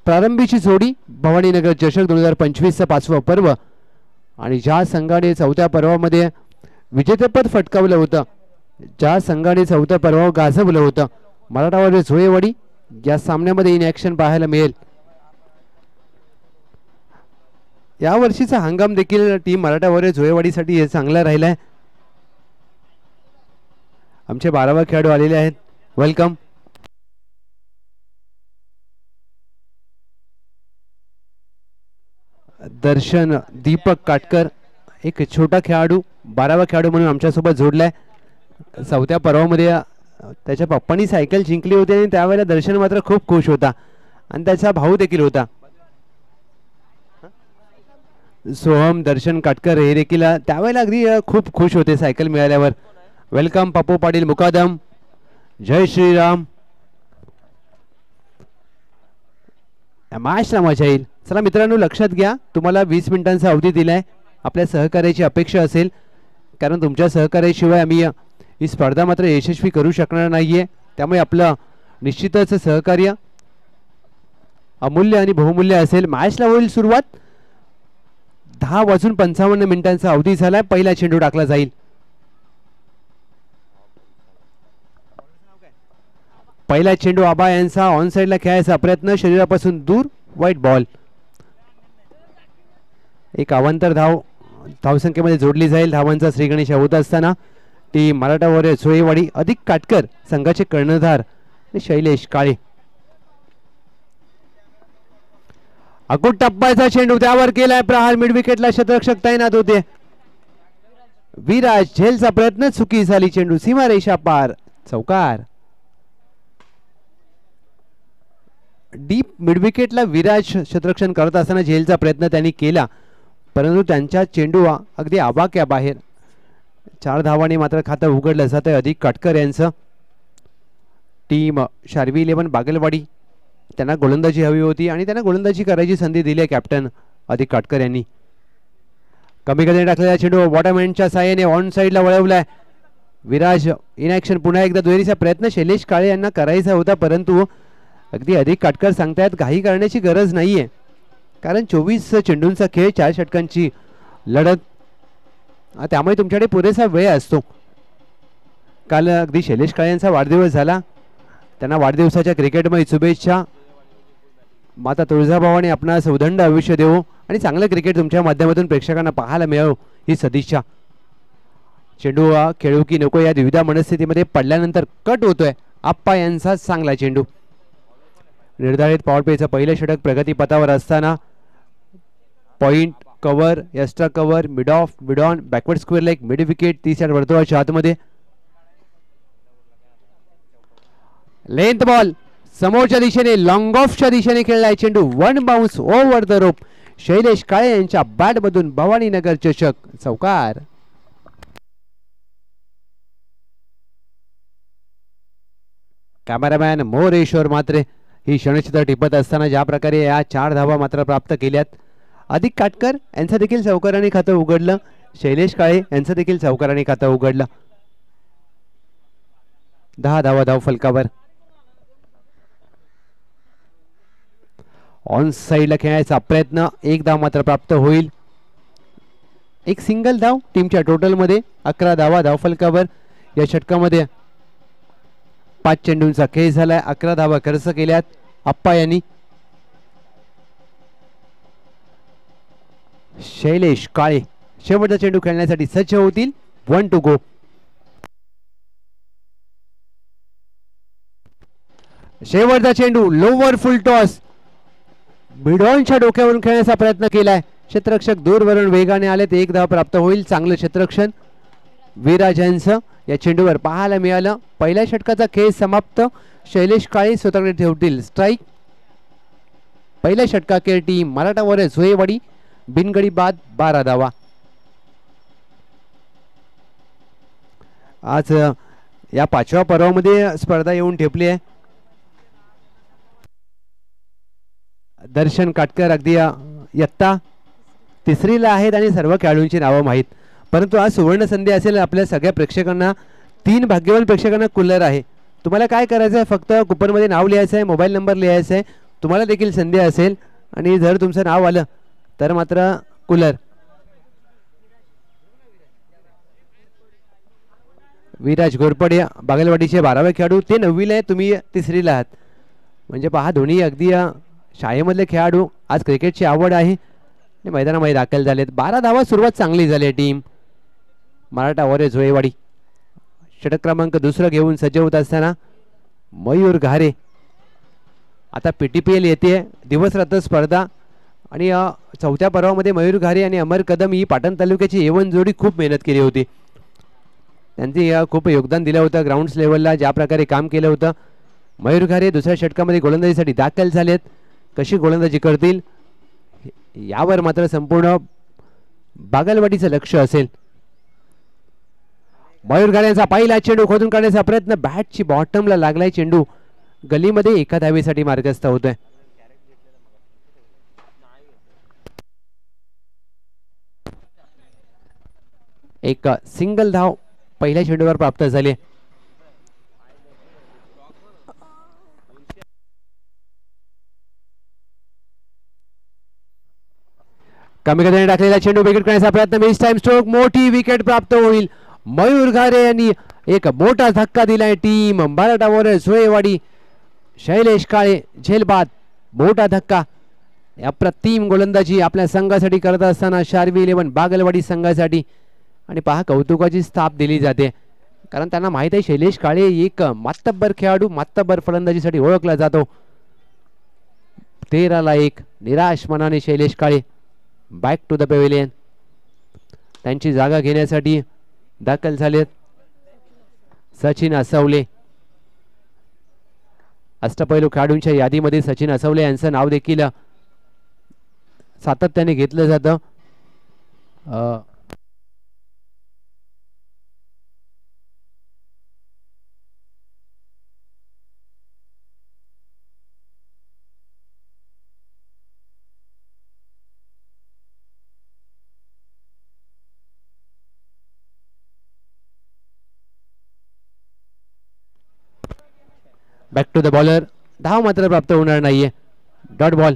प्रारंभीची जोडी भवानीनगर चषक 2025चा 5वा पर्व आणि ज्या संघाने चौथ्या पर्वामध्ये विजेतेपद फटकावलं होतं, ज्या संघाने चौथ्या पर्व गाजवलं होतं, मराठवाडा झोळेवाडी, या सामन्यामध्ये इन ॲक्शन पाहायला मिळेल. या वर्षीचा हंगाम देखील टीम मराठवाडा झोळेवाडीसाठी चांगला राहिला आहे. आमचे 12वा खेळाडू आलेले आहेत. वेलकम. दर्शन दीपक काटकर, एक छोटा खेळाडू, 12वा खेळाडू म्हणून आमच्यासोबत जोडलाय. चौथ्या पर्वामध्ये त्याच्या पप्पांनी सायकल जिंकली होती आणि त्यावेळेला दर्शन मात्र खूप खुश होता आणि त्याचा भाऊ देखील होता. सोहम दर्शन काटकर हे देखील त्यावेळेला अगदी खूप खुश होते सायकल मिळाल्यावर. वेलकम पप्पू पाटील मुकादम. जय श्रीराम. मॅचला मजा येईल. चला मित्रांनो, लक्षात घ्या, तुम्हाला 20 मिनिटांचा अवधी दिलाय. आपल्या सहकार्याची अपेक्षा असेल, कारण तुमच्या सहकार्याशिवाय आम्ही ही स्पर्धा मात्र यशस्वी करू शकणार नाहीये. त्यामुळे आपलं निश्चितच सहकार्य अमूल्य आणि बहुमूल्य असेल. मॅचला होईल सुरुवात. 10:55 मिनिटांचा अवधी झालाय. पहिला चेंडू टाकला जाईल. पहिला चेंडू आबा यांचा ऑन साइडला खेळायचा प्रयत्न, शरीरापासून दूर, वाईट बॉल. एक अवांतर धावसंख्येमध्ये जोडली जाईल. धावांचा श्रीगणेश होत असताना टीम मराठवाडा झोळेवाडी अधिक काटकर संघाचे कर्णधार शैलेश काळे. अकुट टप्प्याचा चेंडू त्यावर केलाय प्रहार. मिड विकेटला क्षेत्ररक्षक तैनात होते. विराज झेलचा प्रयत्न, चुकी झाली. चेंडू सीमारेषा पार, चौकार. डीप मिड विकेटला विराज क्षेत्ररक्षण करत असताना झेलचा प्रयत्न त्यांनी केला, परंतु त्यांच्या चेंडू अगदी आबाक्या बाहेर. 4 धावांनी मात्र खातं उघडलं जातं अधिक काटकर यांचं. टीम शार्वी 11 बागलवाडी, त्यांना गोलंदाजी हवी होती आणि त्यांना गोलंदाजी करायची संधी दिली आहे कॅप्टन अधिक काटकर यांनी. कमी गतीने टाकलेला चेंडू बॉटम एंडच्या साहाय्याने ऑन साइडला वळवलाय. Viraj in action. पुन्हा एकदा दुहेरीचा प्रयत्न शैलेश काळे यांना करायचा होता, परंतु अगदी अधिक काटकर सांगतायत घाई करण्याची गरज नाहीये, कारण 24 चेंडूंचा खेळ, 4 षटकांची लढत, त्यामुळे तुमच्याकडे पुरेसा वेळ असतो. काल अगदी शैलेश काळे यांचा वाढदिवस झाला. त्यांना वाढदिवसाच्या क्रिकेटमध्ये शुभेच्छा. माता तुळजाभवानी आपणास उदंड आयुष्य देवो आणि चांगलं क्रिकेट तुमच्या माध्यमातून प्रेक्षकांना पाहायला मिळावं ही सदिच्छा. चेंडू खेळू की नको या द्विधा मनस्थितीमध्ये पडल्यानंतर कट होतोय. आप्पा यांचा चांगला चेंडू. निर्धारित पॉवर प्लेचं पहिलं षटक प्रगतीपथावर असताना point, cover, extra cover, mid of, mid on, backward square leg, mid wicket, 30 yard वर्तुळाच्या आतमध्ये. लेंथ बॉल समोरच्या दिशेने, लॉंग ऑफच्या दिशेने खेळलाय चेंडू. 1 bounce over the rope. Shailesh Kale यांच्या बॅटमधून भवानीनगर चषक, चौकार. कॅमेरामॅन मोरेश्वर मात्रे ही क्षणचित्र टिपत असताना ज्या प्रकारे या 4 धावा मात्र प्राप्त केल्यात. अधिक काटकर यांचं देखील चौकाराने खातं उघडलं. शैलेश काळे यांचं देखील चौकाराने खातं उघडलं. 10 धावा धाव फलकावर. ऑन साइडला खेळायचा प्रयत्न, 1 धाव मात्र प्राप्त होईल. एक सिंगल धाव टीमच्या टोटलमध्ये. 11 धावा धाव फलकावर. या षटकामध्ये 5 चेंडूंचा खेळ झालाय. 11 धावा खर्च केल्यात आप्पा यांनी. शैलेश काळे शेवटचा चेंडू खेळण्यासाठी सज्ज होतील. 1 टू गो. शेवटचा चेंडू लोवर फुल टॉस, मिडॉनच्या डोक्यावरून खेळण्याचा प्रयत्न केलाय. क्षेत्ररक्षक दूरवरून वेगाने आलेत. 1 धाव प्राप्त होईल. चांगलं क्षेत्ररक्षण विराज यांचं या चेंडूवर पाहायला मिळालं. पहिल्या षटकाचा खेळ समाप्त. शैलेश काळे स्वतःकडे ठेवतील स्ट्राईक. पहिल्या षटकाखेर टीम मराठवाडा झोळेवाडी बिनगडी बाद 12 धावा. आज या 5व्या पर्वामध्ये स्पर्धा येऊन ठेपली आहे. दर्शन काटकर अगदी इयत्ता 3रीला आहेत आणि सर्व खेळाडूंची नावं माहीत, परंतु आज सुवर्ण संधी असेल आपल्या सगळ्या प्रेक्षकांना. 3 भाग्यवान प्रेक्षकांना कूलर आहे. तुम्हाला काय करायचं आहे, फक्त कुपनमध्ये नाव लिहायचं आहे, मोबाईल नंबर लिहायचा आहे. तुम्हाला देखील संधी असेल आणि जर तुमचं नाव आलं तर मात्र कूलर. विराज घोरपडे बागलवाडीचे 12वे खेळाडू, ते 9वीला आहे, तुम्ही 3रीला आहात. म्हणजे पहा दोन्ही अगदी शाळेमधले खेळाडू, आज क्रिकेटची आवड आहे आणि मैदानामध्ये दाखल झालेत. 12 धावा, सुरुवात चांगली झाली आहे टीम मराठा वॉरियर्स जोहेवाडी. षटक क्रमांक 2 घेऊन सज्ज होत असताना मयूर घारे. आता PTPL येते, दिवसरात्र स्पर्धा आणि 4थ्या पर्वामध्ये मयूर घारे आणि अमर कदम ही पाटण तालुक्याची A1 जोडी खूप मेहनत केली होती. त्यांनी खूप योगदान दिलं होतं ग्राउंड्स लेवलला, ज्या प्रकारे काम केलं होतं. मयूर घारे दुसऱ्या षटकामध्ये गोलंदाजीसाठी दाखल झालेत. कशी गोलंदाजी करतील यावर मात्र संपूर्ण बागलवाडीचं लक्ष असेल. मयूर घारे यांचा पहिला चेंडू खोदून काढण्याचा प्रयत्न, बॅटची बॉटमला लागलाय चेंडू, गलीमध्ये एका धावेसाठी मार्गस्थ होतोय. एक सिंगल धाव पहिल्या चेंडूवर प्राप्त झाली. कमी गतीने टाकलेला चेंडू विकेट करण्याचा प्रयत्न, मिस टाइम स्ट्रोक, मोठी विकेट प्राप्त होईल. मयूर घारे यांनी एक मोठा धक्का दिलाय टीम मराठा वॉरियर्स जोहेवाडी. शैलेश काळे झेलबाद, मोठा धक्का. अप्रतिम गोलंदाजी आपल्या संघासाठी करत असताना शार्वी 11 बागलवाडी संघासाठी. आणि पहा कौतुकाची स्थाप दिली जाते, कारण त्यांना माहित आहे शैलेश काळे एक मातब्बर खेळाडू, मातब्बर फलंदाजीसाठी ओळखला जातो. 13-1 निराश मनाने Shailesh Kale back to the pavilion. त्यांची जागा घेण्यासाठी दाखल झालेत सचिन असवले. अष्टपैलू खेळाडूंच्या यादीमध्ये सचिन असवले यांचं नाव देखील सातत्याने घेतलं जातं. बॅक टू द बॉलर, धाव मात्र प्राप्त होणार नाहीये. Dot ball.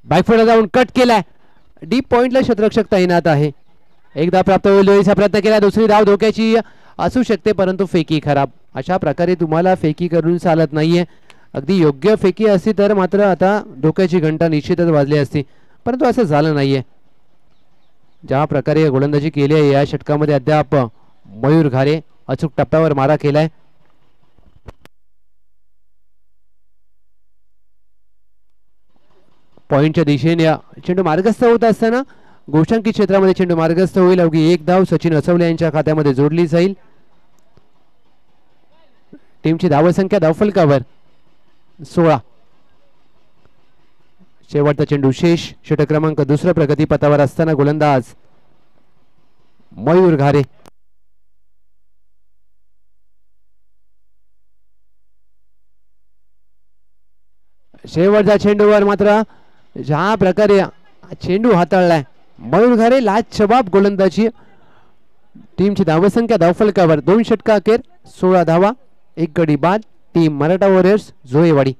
बॅकफुटला जाऊन कट केलाय, डीप पॉइंटला क्षेत्ररक्षक तैनात आहे. एकदा प्राप्त होईल, दोन्हीचा प्रयत्न केला, दुसरी धाव धोक्याची असू शकते परंतु फेकी खराब. अशा प्रकारे तुम्हाला फेकी करून चालत नाहीये. अगदी योग्य फेकी असती तर मात्र आता धोक्याची घंटा निश्चितच वाजली असती, परंतु असं झालं नाहीये. ज्या प्रकारे गोलंदाजी केली आहे या षटकामध्ये अद्याप मयूर घारे अचूक टप्प्यावर मारा केलाय. पॉइंटच्या दिशेने चेंडू मार्गस्थ होत असताना गोशांकी क्षेत्रामध्ये चेंडू मार्गस्थ होईल. अवघी एक धाव सचिन असवले यांच्या खात्यामध्ये जोडली जाईल. टीमची धावसंख्या धावफलकावर 16. शेवटचा चेंडू शेष. षटक क्रमांक 2 प्रगतीपथावर असताना गोलंदाज मयूर घारे. शेवटच्या चेंडूवर मात्र ज्या प्रकारे चेंडू हाताळलाय मयूर घारे, लाजवाब गोलंदाजी. टीमची धावसंख्या धावफलकावर 2 षटका अखेर 16 धावा, 1 गडी बाद. Team Maratha warriors Johewadi.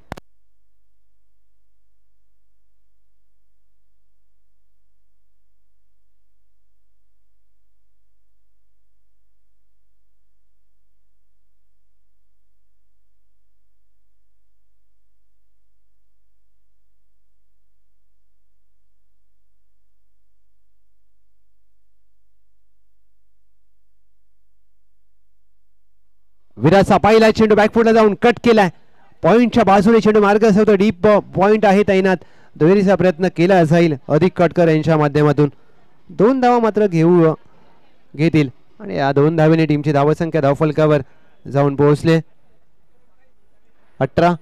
विराटचा पहिला चेंडू बॅकफुटला जाऊन कट केलाय. पॉइंटच्या बाजूने चेंडू मार्गस्थ होतो. डीप पॉइंट आहे तैनात. दुहेरीचा प्रयत्न केला जाईल अधिक कटकर यांच्या माध्यमातून. 2 धावा मात्र घेतील आणि या 2 धावेने टीमची धावसंख्या धावफलकावर जाऊन पोहोचले 18.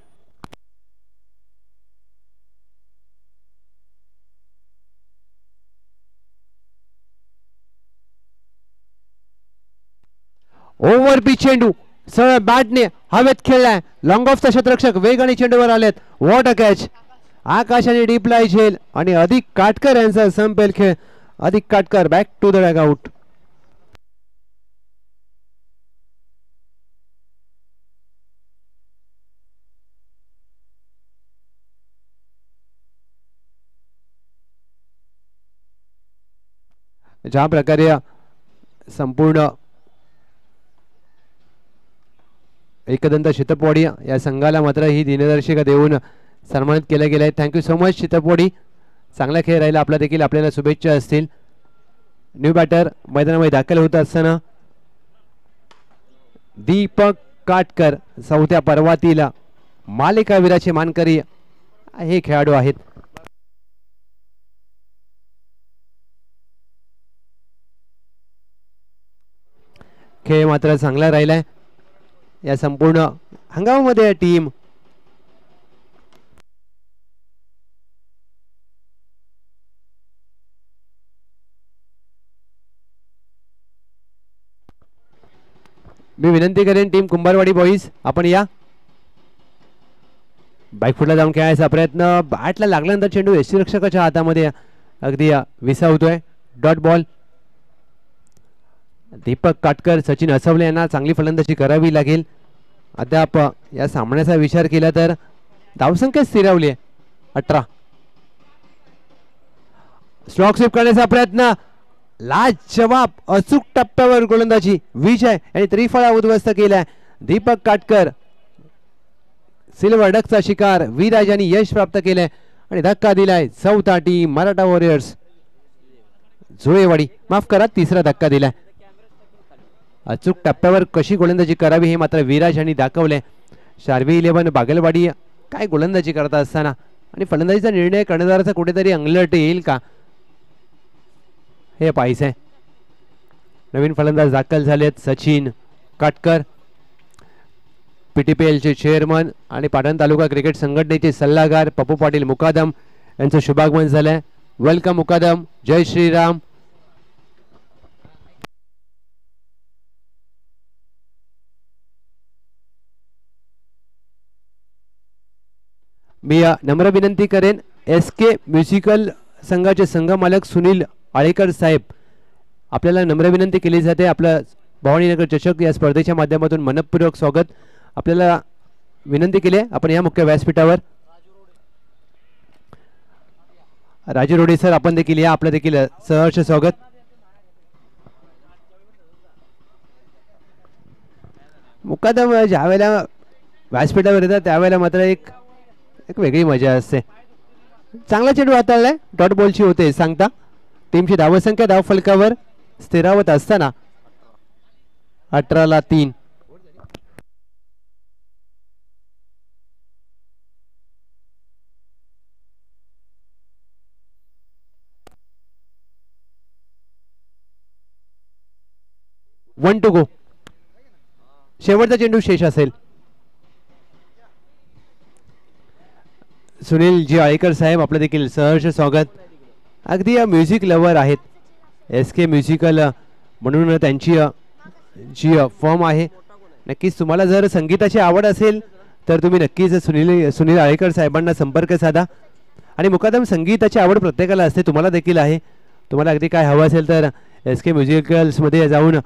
ओव्हर पिच चेंडू सरळ बॅटने हवेत खेळलाय. लॉंग ऑफचा क्षेत्ररक्षक वेगाने चेंडूवर आलेत. What a catch. आकाश आणि डीपला झेल आणि अधिक काटकर यांचा संपेल खेळ. अधिक काटकर बॅक टू द डगआउट. ज्या प्रकारे संपूर्ण एकदंत शितपवाडी या संघाला मात्र ही दिनदर्शिका देऊन सन्मानित केलं गेलं आहे. Thank you so much Shitapwadi. चांगला खेळ राहिला आपला देखील. आपल्याला शुभेच्छा असतील. न्यू बॅटर मैदानामध्ये दाखल होत असताना दीपक काटकर चौथ्या पर्वातील मालिकावीराचे मानकरी हे खेळाडू आहेत. खेळ मात्र चांगला राहिलाय या संपूर्ण हंगामामध्ये. टीम मी विनंती करेन टीम कुंभारवाडी बॉईज आपण या. बॅकफुटला जाऊन खेळायचा प्रयत्न. बॅटला लागल्यानंतर चेंडू यष्टीरक्षकाच्या हातामध्ये अगदी विसावतोय. Dot ball. दीपक काटकर सचिन असवले यांना चांगली फलंदाजी करावी लागेल. अद्याप या सामन्याचा विचार केला तर धावसंख्या स्थिरावली आहे 18. स्ट्रोक स्वीप करण्याचा प्रयत्न. लाजवाब अचूक टप्प्यावर गोलंदाजी. विजय यांनी त्रिफळा उद्ध्वस्त केलाय. दीपक काटकर सिल्वर डकचा शिकार. विराज यांनी यश प्राप्त केलंय आणि धक्का दिलाय. चौथा टीम मराठा वॉरियर्स झुळेवाडी. माफ करा, तिसरा धक्का दिलाय. अचूक टप्प्यावर कशी गोलंदाजी करावी हे मात्र विराज यांनी दाखवले. शार्वी 11 बागलवाडी काय गोलंदाजी करत असताना आणि फलंदाजीचा निर्णय कर्णधाराचा कुठेतरी अंगलट येईल का हे पाहायचंय. नवीन फलंदाज दाखल झालेत सचिन काटकर. पीटीपीएलचे चेअरमन आणि पाटण तालुका क्रिकेट संघटनेचे सल्लागार पप्पू पाटील मुकादम यांचं शुभागमन झालंय. वेलकम मुकादम. जय श्रीराम. मी नम्र विनंती करेन SK म्युझिकल संघाचे संघ मालक सुनील आळेकर साहेब आपल्याला नम्र विनंती केली जाते. आपलं भवानीनगर चषक या स्पर्धेच्या माध्यमातून मनपूर्वक स्वागत. आपल्याला विनंती केली आहे आपण या मुख्य व्यासपीठावर. राजू रोडे सर आपण देखील या. आपलं देखील सहर्ष स्वागत. मुकादम ज्या वेळेला व्यासपीठावर येतात त्यावेळेला मात्र एक वेगळी मजा असते. चांगला चेंडू हाताळलाय. डॉट बॉलची होते सांगता. टीमची धावसंख्या धाव फलकावर स्थिरावत असताना 18-3. One to go. शेवटचा चेंडू शेष असेल. सुनील जी आळेकर साहेब आपलं देखील सहर्ष स्वागत. अगदी म्युझिक लवर आहेत. SK म्युझिकल म्हणून त्यांची जी फॉर्म आहे. नक्कीच तुम्हाला जर संगीताची आवड असेल तर तुम्ही नक्कीच सुनील आळेकर साहेबांना संपर्क साधा. आणि मुकादम संगीताची आवड प्रत्येकाला असते. तुम्हाला देखील आहे. तुम्हाला अगदी काय हवं असेल तर SK म्युझिकल्समध्ये जाऊन.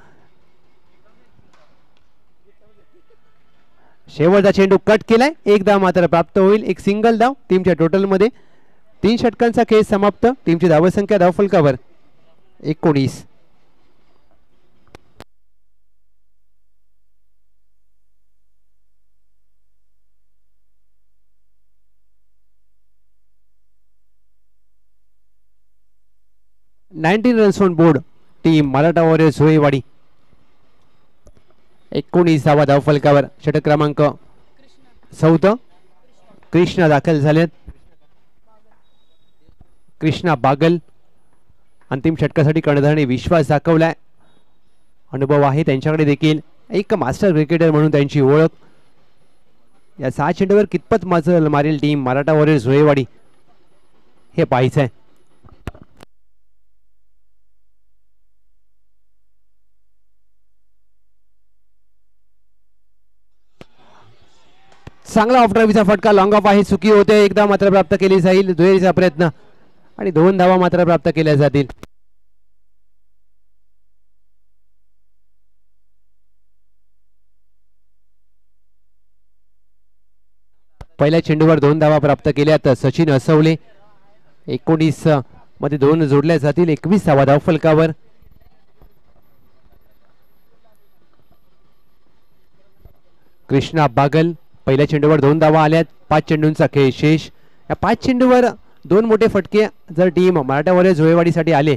शेवटचा चेंडू कट केलाय. एक धाव मात्र प्राप्त होईल. एक सिंगल धाव टीमच्या टोटलमध्ये. 3 षटकांचा खेळ समाप्त. टीमची धावसंख्या धाव फलकावर 19. Runs on board. Team Maratha warriors Zulewadi. 19 धावा धाव फलकावर. षटक क्रमांक 4. कृष्णा दाखल झालेत. कृष्णा बागल. अंतिम षटकासाठी कर्णधाराने विश्वास दाखवलाय. अनुभव आहे त्यांच्याकडे देखील. एक मास्टर क्रिकेटर म्हणून त्यांची ओळख. या 6 चेंडूवर कितपत मजल मारेल टीम मराठा वॉरियर्स झुळेवाडी हे पाहायचंय. चांगला ऑफ ड्राईव्हचा फटका, लॉंग ऑफ आहे, चुकी होते, एकदा मात्र प्राप्त केली जाईल, दुहेरीचा प्रयत्न आणि 2 धावा मात्र प्राप्त केल्या जातील. पहिल्या चेंडूवर 2 धावा प्राप्त केल्यात. सचिन असवले 19 मध्ये 2 जोडल्या जातील. 21 धावा धावफलकावर. कृष्णा बागल पहिल्या चेंडूवर 2 धावा आल्यात. 5 चेंडूंचा खेळ शेष. या 5 चेंडूवर 2 मोठे फटके जर टीम मराठा वॉरियर्स झोळेवाडीसाठी आले.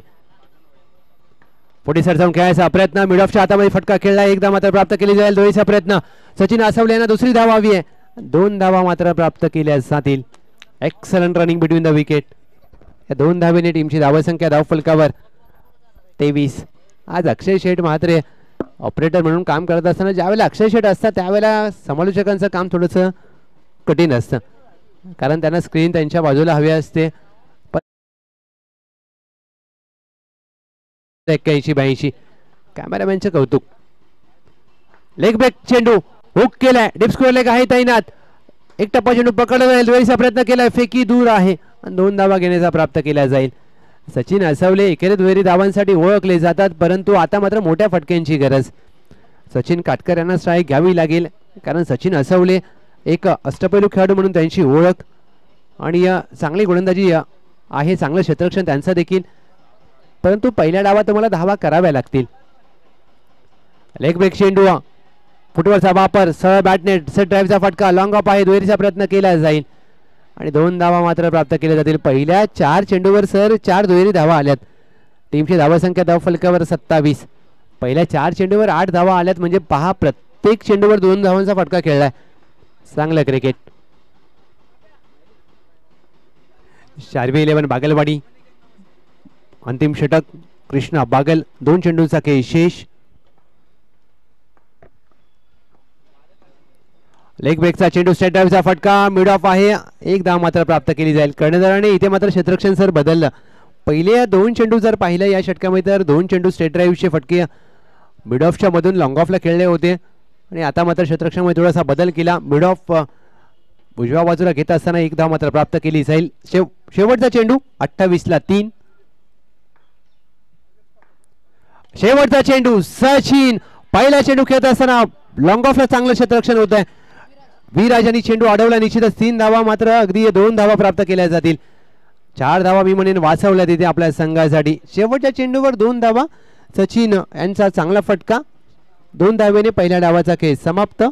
पुढे सर जाऊन खेळायचा प्रयत्न, मिड ऑफच्या हातामध्ये फटका खेळला, एकदा मात्र प्राप्त केली जाईल. दोन्हीचा प्रयत्न, सचिन असवले यांना दुसरी धावा हवी आहे. 2 धावा मात्र प्राप्त केल्या जातील. Excellent running between the wicket. या 2 धावेने टीमची धावसंख्या धावफलकावर 23. आज अक्षय शेठ म्हात्रे ऑपरेटर म्हणून काम करत असताना ज्यावेळेला अक्षय शेठ असतात त्यावेळेला समालोचकांचं काम थोडंसं कठीण असतं, कारण त्यांना स्क्रीन त्यांच्या बाजूला हवी असते. 81-82 कॅमेरामॅनचं कौतुक. लेग ब्रेक चेंडू हुक केलाय, डीप स्क्वेअर लेग आहे तैनात. एक टप्पा चेंडू पकडला जाईल, दुहेरीचा प्रयत्न केलाय, फेकी दूर आहे आणि 2 धावा घेण्याचा प्राप्त केला जाईल. सचिन असवले एकेरी दुहेरी धावांसाठी ओळखले जातात, परंतु आता मात्र मोठ्या फटक्यांची गरज. सचिन काटकर यांना स्ट्राईक घ्यावी लागेल, कारण सचिन असवले एक अष्टपैलू खेळाडू म्हणून त्यांची ओळख आणि चांगली गोलंदाजी आहे, चांगलं क्षेत्ररक्षण त्यांचं देखील, परंतु पहिल्या डावात तुम्हाला धावा कराव्या लागतील. लेग ब्रेक चेंडू, फुटवरचा वापर, सरळ बॅटनेट, सेट ड्राईव्हचा फटका, लॉंग ऑफ आहे, दुहेरीचा प्रयत्न केला जाईल आणि 2 धावा मात्र प्राप्त केल्या जातील. पहिल्या 4 चेंडूवर सर 4 दुहेरी धावा आल्यात. टीमची धावसंख्या धावफलकावर 27. पहिल्या 4 चेंडूवर 8 धावा आल्यात, म्हणजे पहा प्रत्येक चेंडूवर 2 धावांचा फटका खेळलाय. चांगलं क्रिकेट. शारवी 11 बागलवाडी अंतिम षटक. कृष्णा बागल 2 चेंडूंचा खेळ शेष. लेग ब्रेकचा चेंडू, स्ट्रेट ड्राईव्हचा फटका, मिड ऑफ आहे, 1 धाव मात्र प्राप्त केली जाईल. कर्णधाराने इथे मात्र क्षेत्ररक्षण सर बदललं. पहिले 2 चेंडू जर पाहिलं या षटकामध्ये तर 2 चेंडू स्ट्रेट ड्राईव्हचे फटके मिड ऑफच्या मधून लॉंग ऑफला खेळले होते आणि आता मात्र क्षेत्ररक्षणामध्ये थोडासा बदल केला. मिड ऑफ उजव्या बाजूला घेत असताना 1 धाव मात्र प्राप्त केली जाईल. शेवटचा चेंडू 28-3. शेवटचा चेंडू सचिन पहिला चेंडू खेळत असताना लॉंग ऑफला चांगलं क्षेत्ररक्षण होत आहे. विराजांनी चेंडू अडवला, निश्चितच 3 धावा मात्र अगदी 2 धावा प्राप्त केल्या जातील. 4 धावा मी म्हणेन वाचवल्या तिथे आपल्या संघासाठी. शेवटच्या चेंडूवर 2 धावा, सचिन यांचा चांगला फटका, 2 धावेने पहिल्या डावाचा खेळ समाप्त.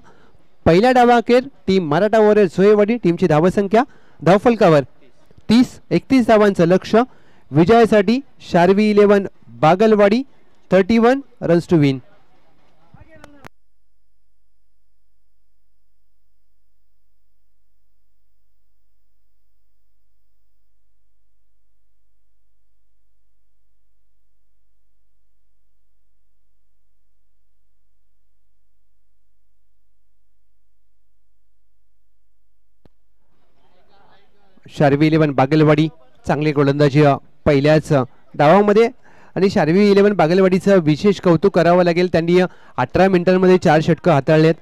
पहिल्या डावाखेर टीम मराठा वॉरियर्स झोळेवाडी टीमची धावसंख्या धावफलकावर 30-31 धावांचं लक्ष. विजयासाठी शारवी 11 Bagalwadi 31 runs to win. शारवी 11 Bagalwadi चांगली गोलंदाजी पहिल्याच डावामध्ये आणि शारवी 11 बागलवाडीचं विशेष कौतुक करावं लागेल. त्यांनी 18 मिनिटांमध्ये 4 षटकं हाताळलेत.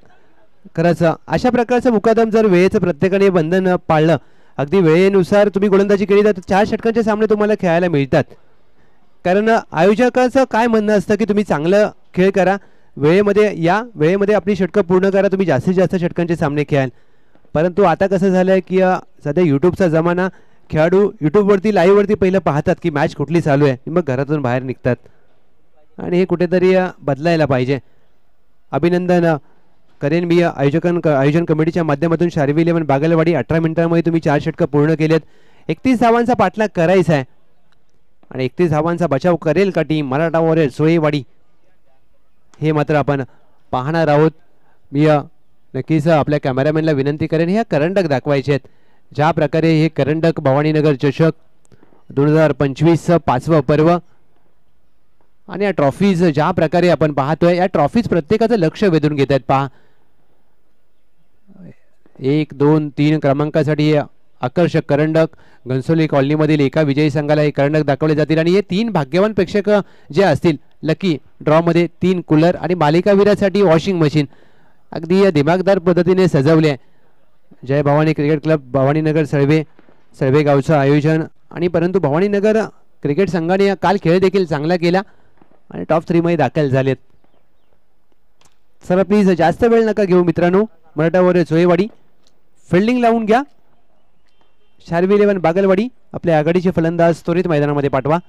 खरंच अशा प्रकारचं मुकादम जर वेळेचं प्रत्येकाने बंधन पाळलं, अगदी वेळेनुसार तुम्ही गोलंदाजी केली तर 4 षटकांचे सामने तुम्हाला खेळायला मिळतात. कारण आयोजकाचं काय म्हणणं असतं की तुम्ही चांगलं खेळ करा, वेळेमध्ये या, वेळेमध्ये आपली षटकं पूर्ण करा, तुम्ही जास्तीत जास्त षटकांचे सामने खेळाल. परंतु आता कसं झालं आहे की सध्या यूट्यूबचा जमाना, खेळाडू यूट्यूबवरती लाईव्हवरती पहिलं पाहतात की मॅच कुठली चालू आहे, मग घरातून बाहेर निघतात आणि हे कुठेतरी बदलायला पाहिजे. अभिनंदन करेन मी आयोजन कमिटीच्या माध्यमातून. शारवी 11 बागलवाडी 18 मिनिटांमध्ये तुम्ही 4 षटकं पूर्ण केलेत. 31 धावांचा पाठलाग करायचा आहे आणि 31 धावांचा बचाव करेल का टीम मराठा वॉरियर्स झोळेवाडी, हे मात्र आपण पाहणार आहोत. मी नक्कीच आपल्या कॅमेरामॅनला विनंती करेन ह्या करंडक दाखवायचे आहेत. ज्या प्रकारे हे करंडक भवानीनगर चषक 2025 5वं पर्व आणि या ट्रॉफीज ज्या प्रकारे आपण पाहतोय, या ट्रॉफीज प्रत्येकाचं लक्ष वेधून घेत आहेत. पहा 1, 2, 3 क्रमांकासाठी आकर्षक करंडक घनसोली कॉलनीमधील एका विजयी संघाला हे करंडक दाखवले जातील आणि हे 3 भाग्यवान प्रेक्षक जे असतील लकी ड्रॉमध्ये 3 कूलर आणि मालिकावीरासाठी वॉशिंग मशीन अगदी दिमागदार पद्धतीने सजवले. जय भवानी क्रिकेट क्लब भवानीनगर सळवे गावचं आयोजन आणि परंतु भवानीनगर क्रिकेट संघाने काल खेळ देखील चांगला केला आणि टॉप 3 मध्ये दाखल झालेत. चला प्लीज जास्त वेळ नका घेऊ मित्रांनो. मराठावर जोयवाडी फिल्डिंग लावून घ्या. शार्वी 11 बागलवाडी आपल्या आघाडीचे फलंदाज त्वरित मैदानामध्ये पाठवा.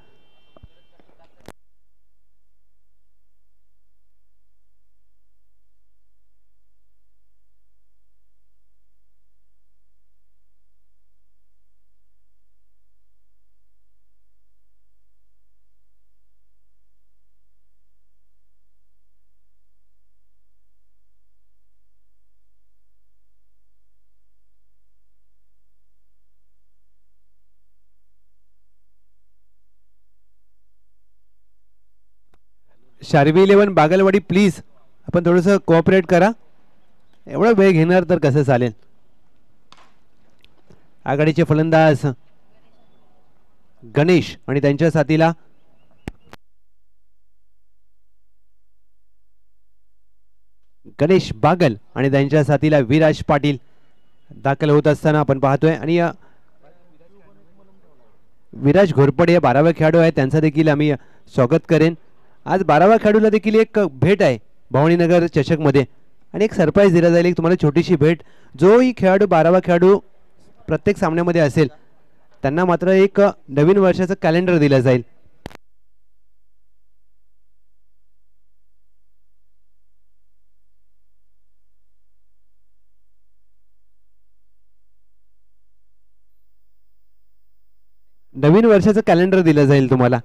शार्वी 11 बागलवाडी प्लीज आपण थोडंसं कोऑपरेट करा. एवढा वेळ घेणार तर कसं चालेल. आघाडीचे फलंदाज गणेश आणि त्यांच्या साथीला गणेश बागल आणि त्यांच्या साथीला विराज पाटील दाखल होत असताना आपण पाहतोय. आणि विराज घोरपडे 12वे खेळाडू आहे, त्यांचा देखील आम्ही स्वागत करेन. आज 12व्या खेळाडूला देखील एक भेट आहे भवानीनगर चषक मध्ये आणि एक सरप्राईज दिला जाईल. एक तुम्हाला छोटीशी भेट. जोही खेळाडू 12वा खेळाडू प्रत्येक सामन्यामध्ये असेल त्यांना मात्र एक नवीन वर्षाचं कॅलेंडर दिलं जाईल. नवीन वर्षाचं कॅलेंडर दिलं जाईल तुम्हाला.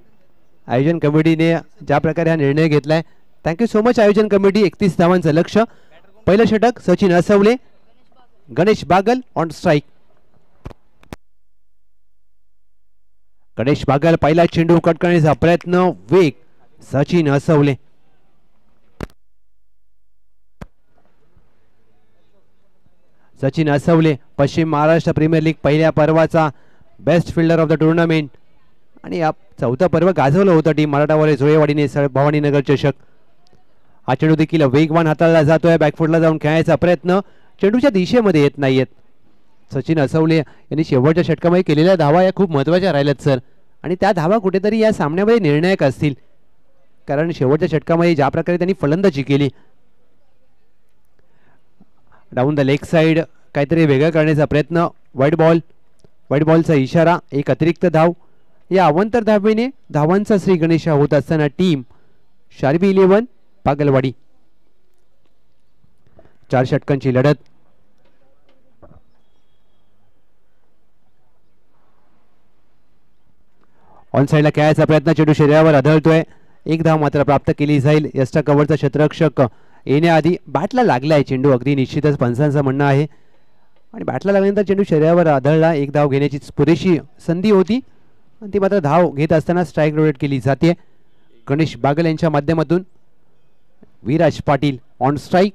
आयोजन कमिटीने ज्या प्रकारे हा निर्णय घेतलाय, थँक्यू सो मच आयोजन कमिटी. 31 धावांचं लक्ष. पहिलं षटक सचिन असवले, गणेश बागल ऑन स्ट्राइक. गणेश बागल पहिला चेंडू कट करण्याचा प्रयत्न, वेग सचिन असवले. सचिन असवले पश्चिम महाराष्ट्र प्रीमियर लीग पहिल्या पर्वाचा best fielder of the tournament आणि चौथा पर्व गाजवलं होतं टीम मराठावाले जोयवाडीने भवानीनगर चषक. हा चेंडू देखील वेगवान हाताळला जातोय. बॅकफुटला जाऊन खेळायचा प्रयत्न, चेंडूच्या दिशेमध्ये येत नाहीयेत. सचिन असवले यांनी शेवटच्या षटकामध्ये केलेल्या धावा या खूप महत्त्वाच्या राहिल्यात सर. आणि त्या धावा कुठेतरी या सामन्यामध्ये निर्णायक असतील, कारण शेवटच्या षटकामध्ये ज्या प्रकारे त्यांनी फलंदाजी केली. डाऊन द लेग साइड काहीतरी वेगळं करण्याचा प्रयत्न, व्हाईट बॉलचा इशारा, एक अतिरिक्त धाव. या अवंतर धावेने धावांचा श्री गणेश होत असताना टीम शार्वी 11 बागलवाडी. 4 षटकांची लढत. ऑन साइडला खेळायचा प्रयत्न, चेंडू शरीरावर आदळतोय. एक धाव मात्र प्राप्त केली जाईल. यष्टा कव्हरचा क्षेत्ररक्षक येण्याआधी बॅटला लागलाय चेंडू, अगदी निश्चितच पंचांचं म्हणणं आहे. आणि बॅटला लागल्यानंतर चेंडू शरीरावर आदळला. एक धाव घेण्याची पुरेशी संधी होती आणि ती मात्र धाव घेत असताना स्ट्राईक रोटेट केली जाते. गणेश बागल यांच्या माध्यमातून विराज पाटील ऑन स्ट्राईक.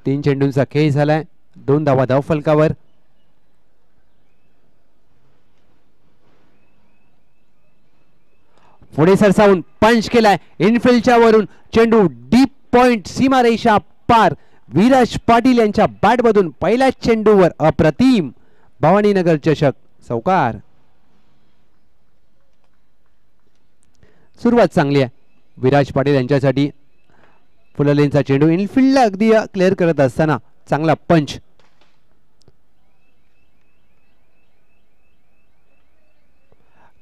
3 चेंडूंचा खेळ झालाय. 2 धावा धावफलकावर. पुढे सरसावून पंच केलाय इनफिल्डच्या वरून. चेंडू डीप पॉइंट, सीमारेषा पार. विराज पाटील यांच्या बॅटमधून पहिल्या चेंडूवर अप्रतिम भवानीनगर चषक सौकार. सुरुवात चांगली आहे विराज पाटील यांच्यासाठी. फुललेनचा चेंडू इनफिल्डला अगदी क्लिअर करत असताना चांगला पंच.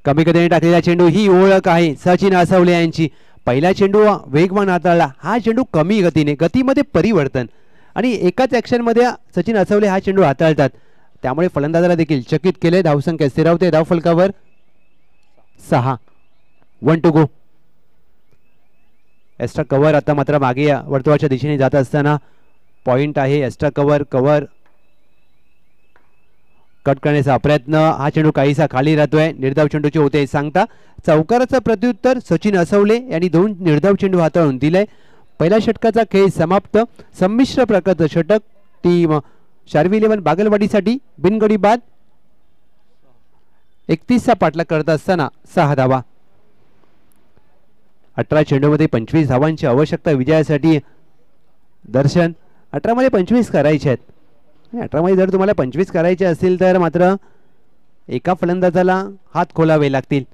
कमी गतीने टाकलेला चेंडू, ही ओळख आहे सचिन असवले यांची. पहिला चेंडू वेगवान हाताळला. हा चेंडू कमी गतीने, गतीमध्ये परिवर्तन आणि एकाच ऍक्शन मध्ये सचिन असवले हा चेंडू हाताळतात, त्यामुळे फलंदाजाला देखील चकित केले. धावसंख्या स्थिरावते धावफलकावर 6. 1 टू गो. एक्स्ट्रा कव्हर आता मात्र मागे वर्तुळाच्या दिशेने जात असताना पॉइंट आहे. एक्स्ट्रा कव्हर कट करण्याचा प्रयत्न. हा चेंडू काहीसा खाली राहतोय. निर्धाव चेंडूचे होते सांगता. चौकाराचं प्रत्युत्तर सचिन असवले यांनी 2 निर्धाव चेंडू हाताळून दिलाय. पहिल्या षटकाचा खेळ समाप्त. संमिश्र प्रकारचं षटक टीम शार्वी 11 बागलवाडीसाठी बिनगडी बाद. 31चा पाठलाग करत असताना 6 धावा. 18 चेंडूमध्ये 25 धावांची आवश्यकता विजयासाठी. दर्शन 18 मध्ये 25 करायचे आहेत. 18 जर तुम्हाला 25 करायचे असतील तर मात्र एका फलंदाजाला हात खोलावे लागतील.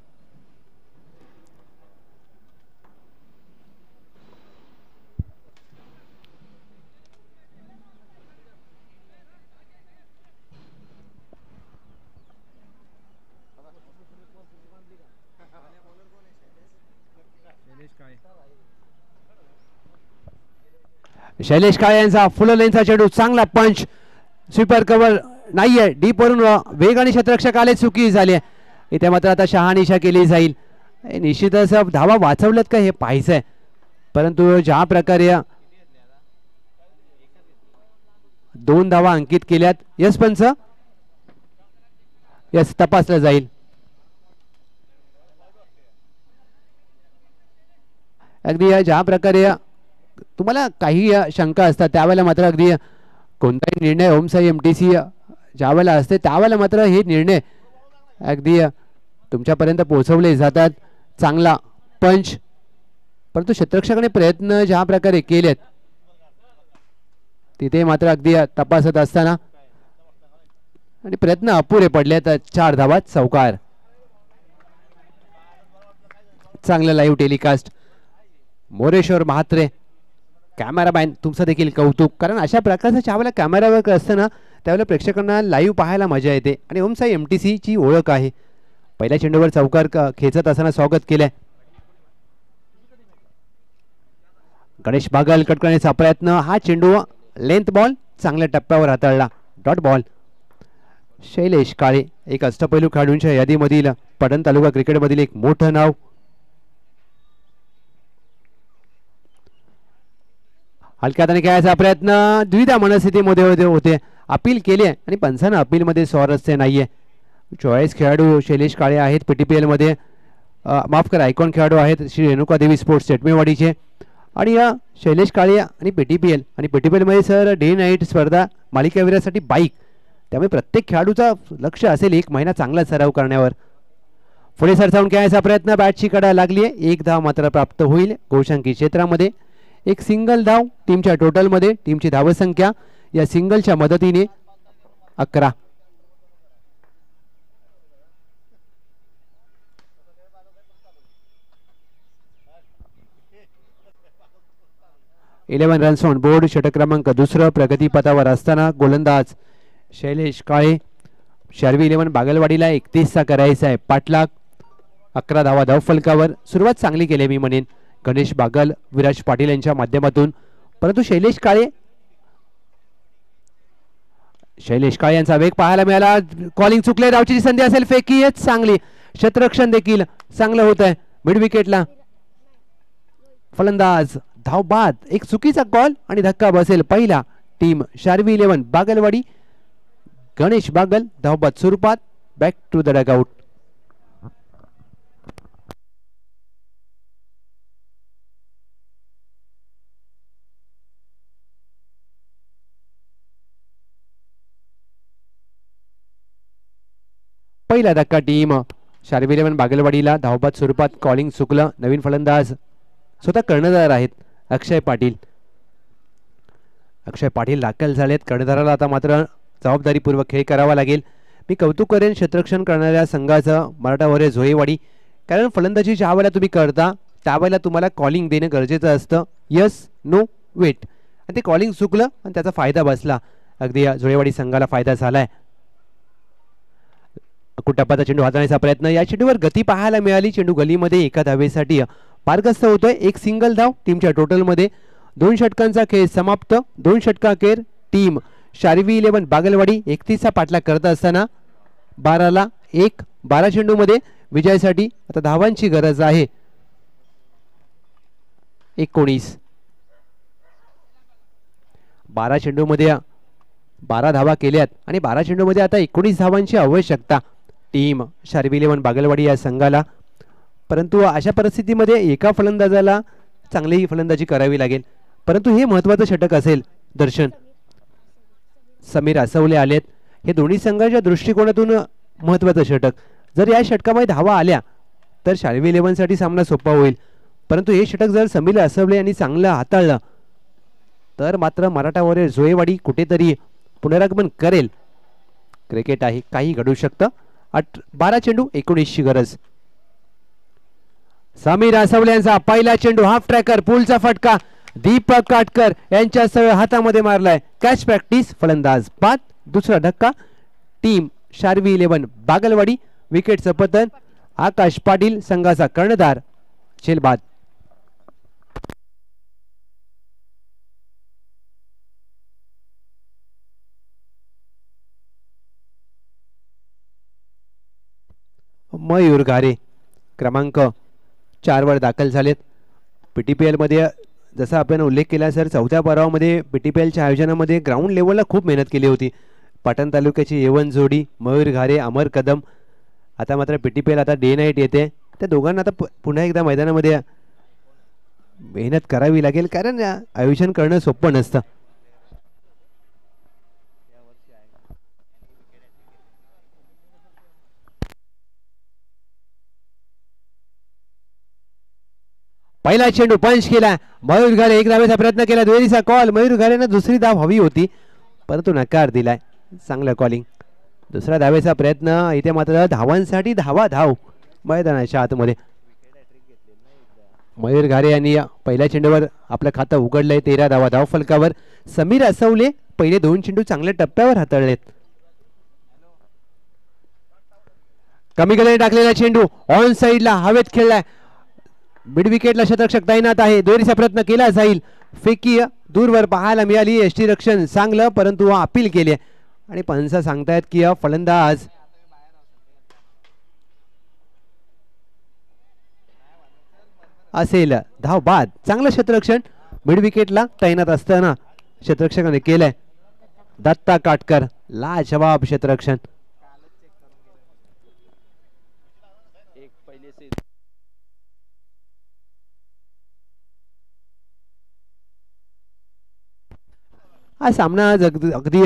शैलेश काळे यांचा फुल लेनचा चेंडू, चांगला पंच, स्वीपर कव्हर नाहीये, डीप वरून वेग आणि क्षेत्ररक्षक आले, चुकी झाली. इथे मात्र आता शहानिशा केली जाईल. निश्चितच धावा वाचवल्यात का हे पाहायचंय, परंतु ज्या प्रकारे 2 धावा अंकित केल्यात, यस पंच, यस तपासलं जाईल. अगदी ज्या प्रकारे तुम्हाला काही शंका असतात त्यावेळेला मात्र अगदी कोणताही निर्णय ओमसाई MTC ज्या वेळेला असते त्यावेळेला मात्र हे निर्णय अगदी तुमच्यापर्यंत पोहोचवले जातात. चांगला पंच, परंतु क्षेत्ररक्षकाने प्रयत्न ज्या प्रकारे केलेत तिथे मात्र अगदी तपासत असताना आणि प्रयत्न अपुरे पडलेत. 4 धावा, चौकार. चांगलं live telecast. Moreshwar Mhatre cameraman, तुमचं देखील कौतुक, कारण अशा प्रकारचं ज्यावेळेला कॅमेरावर असतं ना त्यावेळेला प्रेक्षकांना लाईव्ह पाहायला मजा येते आणि ओमसाई MTC ची ओळख आहे. पहिल्या चेंडूवर चौकार खेचत असताना स्वागत केलंय. गणेश बागल कटकण्याचा प्रयत्न, हा चेंडू लेंथ बॉल चांगल्या टप्प्यावर हाताळला, डॉट बॉल. शैलेश काळे एक अष्टपैलू खेळाडूंच्या यादीमधील पडण तालुका क्रिकेटमधील एक मोठं नाव. हलक्यात आणि खेळायचा प्रयत्न, द्विधा मनस्थितीमध्ये होते, अपील केले आणि पंचानं अपीलमध्ये स्वारस्य नाहीये. 44 खेळाडू शैलेश काळे आहेत PTPL मध्ये, माफ करा आयकॉन खेळाडू आहेत श्री रेणुका देवी स्पोर्ट्स चेटमेवाडीचे. आणि या शैलेश काळे आणि PTPL आणि PTPL मध्ये सर डे नाईट स्पर्धा मालिकावीरासाठी बाईक, त्यामुळे प्रत्येक खेळाडूचा लक्ष असेल 1 महिना चांगला सराव करण्यावर. पुढे सरसावून खेळायचा प्रयत्न, बॅटची कडा लागली आहे, 1 धाव मात्र प्राप्त होईल गोशांकी क्षेत्रामध्ये. एक सिंगल धाव टीमच्या टोटलमध्ये, टीमची धावसंख्या या सिंगलच्या मदतीने 11. Eleven runs on board. षटक क्रमांक 2 प्रगतीपथावर असताना गोलंदाज शैलेश काळे. शार्वी 11 बागलवाडीला 31चा करायचा आहे पाठलाग. 11 धावा धावफलकावर. सुरुवात चांगली केली मी म्हणेन गणेश बागल, विराज पाटील यांच्या माध्यमातून, परंतु शैलेश काळे यांचा वेग पाहायला मिळाला. कॉलिंग चुकले, धावची संधी असेल, फेकी चांगली, क्षेत्ररक्षण देखील चांगलं होत आहे मिड विकेटला. फलंदाज धाव बाद, एक चुकीचा कॉल आणि धक्का बसेल पहिला. टीम शार्वी 11 बागलवाडी. गणेश बागल धावबाद स्वरूपात बॅक टू द डगआउट. पहिला धक्का टीम शार्वी 11 बागलवाडीला, धावबाद स्वरूपात कॉलिंग चुकलं. नवीन फलंदाज स्वतः कर्णधार आहेत अक्षय पाटील. दाखल झालेत. कर्णधाराला आता मात्र जबाबदारीपूर्वक खेळ करावा लागेल. मी कौतुक करेन क्षेत्ररक्षण करणाऱ्या संघाचं मराठा झोळेवाडी, कारण फलंदाजी ज्या वेळेला तुम्ही करता त्यावेळेला तुम्हाला कॉलिंग देणं गरजेचं असतं. यस, नो, वेट, आणि ते कॉलिंग चुकलं आणि त्याचा फायदा बसला. अगदी झोळेवाडी संघाला फायदा झालाय. कुटप्पाचा चेंडू हाताळण्याचा प्रयत्न, या चेंडूवर गती पाहायला मिळाली. चेंडू गलीमध्ये एका धावेसाठी पारगस्त होतोय. एक सिंगल धाव टीमच्या टोटलमध्ये. 2 षटकांचा खेळ समाप्त. 2 षटकाखेर टीम शार्वी 11 बागलवाडी 31चा पाठलाग करत असताना 12ला 1. 12 चेंडूमध्ये विजयासाठी आता धावांची गरज आहे. 19. 12 चेंडूमध्ये 12 धावा केल्यात आणि 12 चेंडूमध्ये आता 19 धावांची आवश्यकता टीम शार्वी 11 बागलवाडी या संघाला. परंतु अशा परिस्थितीमध्ये एका फलंदाजाला चांगली फलंदाजी करावी लागेल. परंतु हे महत्त्वाचं षटक असेल. दर्शन, समीर असवले आलेत. हे दोन्ही संघाच्या दृष्टिकोनातून महत्त्वाचं षटक. जर या षटकामध्ये धावा आल्या तर शार्वी 11 साठी सामना सोपा होईल. परंतु हे षटक जर समीर असवले यांनी चांगलं हाताळलं तर मात्र मराठा झोळेवाडी कुठेतरी पुनरागमन करेल. क्रिकेट आहे, काही घडू शकतं. 12 चेंडू 19ची गरज. समीर आसवले यांचा पहिला चेंडू हाफ ट्रॅकर, पुलचा फटका दीपक काटकर यांच्या सह हातामध्ये मारलाय. कॅच प्रॅक्टिस, फलंदाज बाद. दुसरा धक्का टीम शार्वी 11 बागलवाडी. विकेटचं पतन, आकाश पाटील संघाचा कर्णधार, झेल बाद. मयूर घारे क्रमांक 4 वर दाखल झालेत. पीटीपीएल मध्ये जसा आपण उल्लेख केला सर, चौथ्या पर्वामध्ये पीटीपीएलच्या आयोजनामध्ये ग्राउंड लेवलला खूप मेहनत केली होती. पाटण तालुक्याची येवन जोडी मयूर घारे अमर कदम. आता मात्र पीटीपीएल आता डे नाईट येते. त्या दोघांना आता पुन्हा एकदा मैदानामध्ये मेहनत करावी लागेल, कारण आयोजन करणं सोपं नसतं. पहिला चेंडू पंच केला. मयूर घारे एक धावेचा प्रयत्न केला, दुहेरीचा कॉल. मयूर घारेनं दुसरी धाव हवी होती परंतु नकार दिलाय. चांगलं कॉलिंग. दुसरा धावेचा प्रयत्न. इथे मात्र धावांसाठी धाव मैदानाच्या आतमध्ये. मयूर घारे यांनी पहिल्या चेंडूवर आपलं खातं उघडलंय. 13 धावा धाव फलकावर. समीर आसवले पहिले 2 चेंडू चांगल्या टप्प्यावर हाताळलेत. कमी गतीने टाकलेला चेंडू ऑन साइडला हवेत खेळलाय. मिड विकेटला शतरक्षक तैनात आहे. दोरीचा प्रयत्न केला जाईल. फेकी दूरवर पाहायला मिळाली. यष्टी रक्षण चांगलं परंतु अपील केले आणि पंच सांगतायत की फलंदाज असेल. धाव बाद. चांगलं क्षेत्ररक्षण मिड विकेटला तैनात असताना क्षेत्ररक्षकाने केलंय. दत्ता काटकर लाजवाब क्षेत्ररक्षण. हा सामना अगदी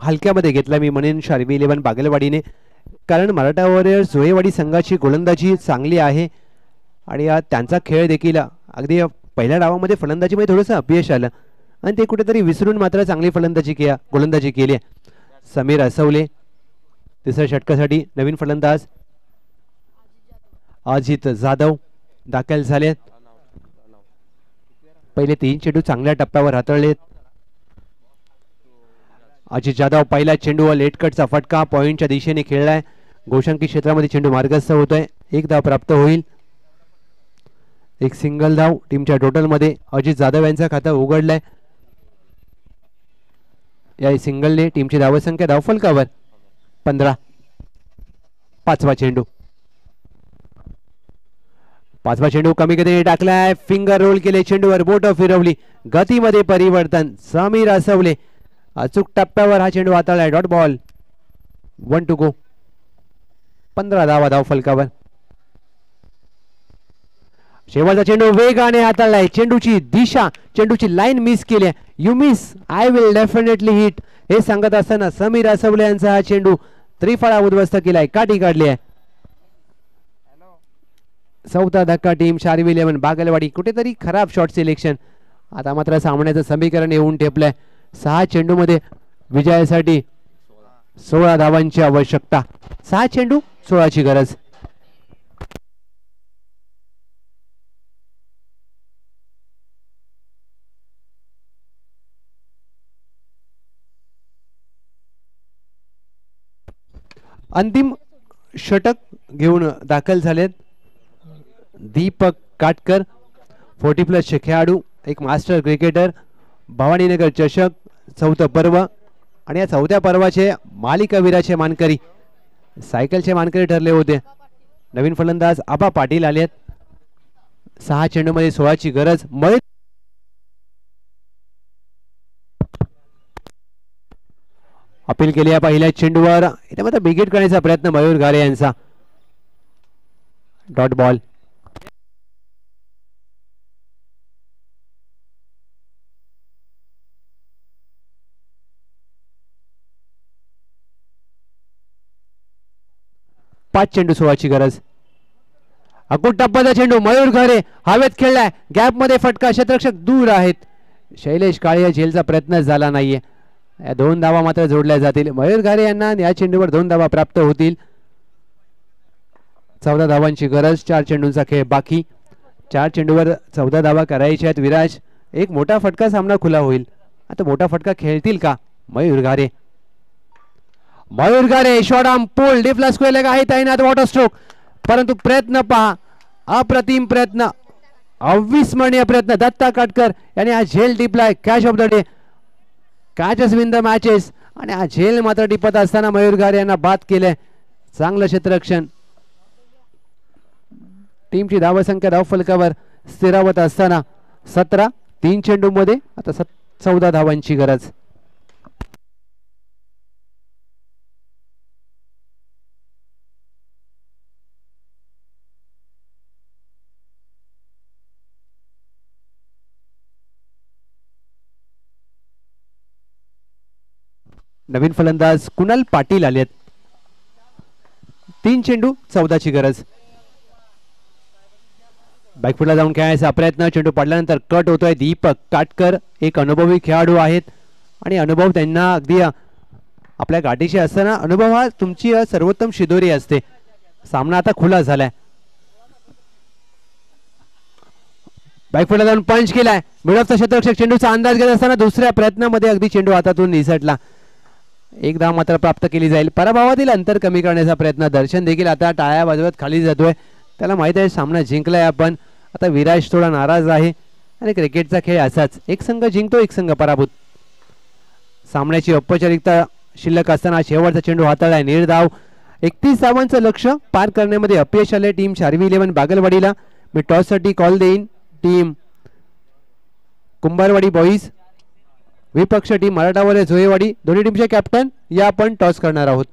हलक्यामध्ये घेतला मी म्हणेन शार्वी 11 बागलवाडीने, कारण मराठा वॉरियर्स जोहेवाडी संघाची गोलंदाजी चांगली आहे आणि त्यांचा खेळ देखील अगदी पहिल्या डावामध्ये फलंदाजीमध्ये थोडंसं अपयश आलं आणि ते कुठेतरी विसरून मात्र चांगली गोलंदाजी केली. समीर आसवले तिसऱ्या षटकासाठी नवीन फलंदाज अजित जाधव दाखल झालेत. पहिले 3 चेंडू चांगल्या टप्प्यावर हाताळलेत. अजित जाधव पहिला चेंडू लेटकटचा फटका पॉइंटच्या दिशेने खेळलाय. गोशांकी क्षेत्रामध्ये चेंडू मार्गस्थ होतोय. 1 धाव प्राप्त होईल. एक सिंगल धाव टीमच्या टोटल मध्ये अजित जाधव यांचं खातं उघडलंय. या सिंगलने टीमची धावसंख्या धावफलकावर 15. पाचवा चेंडू कमी गतीने टाकलाय. फिंगर रोल केले. चेंडूवर बोट फिरवली. गतीमध्ये परिवर्तन. समीर आसवले अचूक टप्प्यावर हा चेंडू हाताळलाय. Dot ball. 1 to go. 15 धावा धाव फलकावर. शेवटचा चेंडू वेगाने हाताळलाय. चेंडूची दिशा, चेंडूची लाईन मिस केली. You miss I will definitely hit हे सांगत असताना समीर आसवले यांचा हा चेंडू त्रिफळा उद्ध्वस्त केलाय. काठी काढली आहे. चौथा धक्का टीम शार्वी 11 बागलवाडी. कुठेतरी खराब शॉट सिलेक्शन. आता मात्र सामन्याचं समीकरण येऊन ठेपलंय. 6 चेंडू मध्ये विजयासाठी 16 धावांची आवश्यकता. 6 चेंडू 16ची गरज. अंतिम षटक घेऊन दाखल झालेत दीपक काटकर. 40+ चे खेळाडू, एक मास्टर क्रिकेटर. भवानीनगर चषक 4थं पर्व आणि या 4थ्या पर्वाचे मालिकावीराचे मानकरी, सायकलचे मानकरी ठरले होते. नवीन फलंदाज आबा पाटील आलेत. 6 चेंडूमध्ये 16ची गरज. अपील केली आहे पहिल्या चेंडूवर. इथे मात्र बिगेट करण्याचा प्रयत्न मयूर घारे यांचा. Dot ball. पाच चेंडू 16ची गरज. अकुट टप्प्याचा चेंडू मयूर घारे हवेत खेळलाय. गॅप मध्ये फटका. क्षेत्ररक्षक दूर आहेत. शैलेश काळे झेलचा प्रयत्न झाला नाहीये. या 2 धावा मात्र जोडल्या जातील. मयूर घारे यांना या चेंडूवर 2 धावा प्राप्त होतील. 14 धावांची गरज. 4 चेंडूंचा खेळ बाकी. 4 चेंडूवर 14 धावा करायच्या आहेत. विराज एक मोठा फटका, सामना खुला होईल. आता मोठा फटका खेळतील का मयूर घारे? मयूर घारे shot arm pull डीपला square leg आहे तैनात. वॉटर स्ट्रोक, परंतु प्रयत्न पहा, अप्रतिम प्रयत्न, अविस्मरणीय प्रयत्न. दत्ता काटकर यांनी हा झेल टिपलाय. Catch of the day, catches win the matches. आणि हा झेल मात्र टिपत असताना मयूर घारे यांना बाद केलंय. चांगलं क्षेत्ररक्षण. टीमची धावसंख्या धावफलकावर स्थिरावत असताना 17 3 चेंडूमध्ये आता 14 धावांची गरज. नवीन फलंदाज कुणाल पाटील आलेत. 3 चेंडू 14 ची गरज. बॅकफुटला जाऊन खेळायचा प्रयत्न. चेंडू पडल्यानंतर कट होतोय. दीपक काटकर एक अनुभवी खेळाडू आहेत आणि अनुभव त्यांना अगदी आपल्या गाठीशी असताना अनुभव हा तुमची सर्वोत्तम शिदोरी असते. सामना आता खुला झालाय. बॅकफुटला जाऊन पंच केलाय. मिडऑफचा क्षेत्ररक्षक चेंडूचा अंदाज घेत असताना दुसऱ्या प्रयत्नामध्ये अगदी चेंडू हातातून निसटला. एक धाव मात्र प्राप्त केली जाईल. पराभवातील अंतर कमी करण्याचा प्रयत्न. दर्शन देखील आता टाळ्या वाजवत खाली जातोय. त्याला माहित आहे सामना जिंकलाय आपण. आता विराज थोडा नाराज आहे आणि क्रिकेटचा खेळ असाच, एक संघ जिंकतो एक संघ पराभूत. सामन्याची औपचारिकता शिल्लक असताना शेवटचा चेंडू हाताळलाय. निर्धाव 31 धावांचं लक्ष पार करण्यामध्ये अपयश आले टीम शार्वी 11 बागलवाडीला. मी टॉससाठी कॉल देईन. टीम कुंभारवाडी बॉईज, विपक्ष टीम मराठावाले झोयेवाडी, दोन्ही टीमचे कॅप्टन या आपण टॉस करणार आहोत.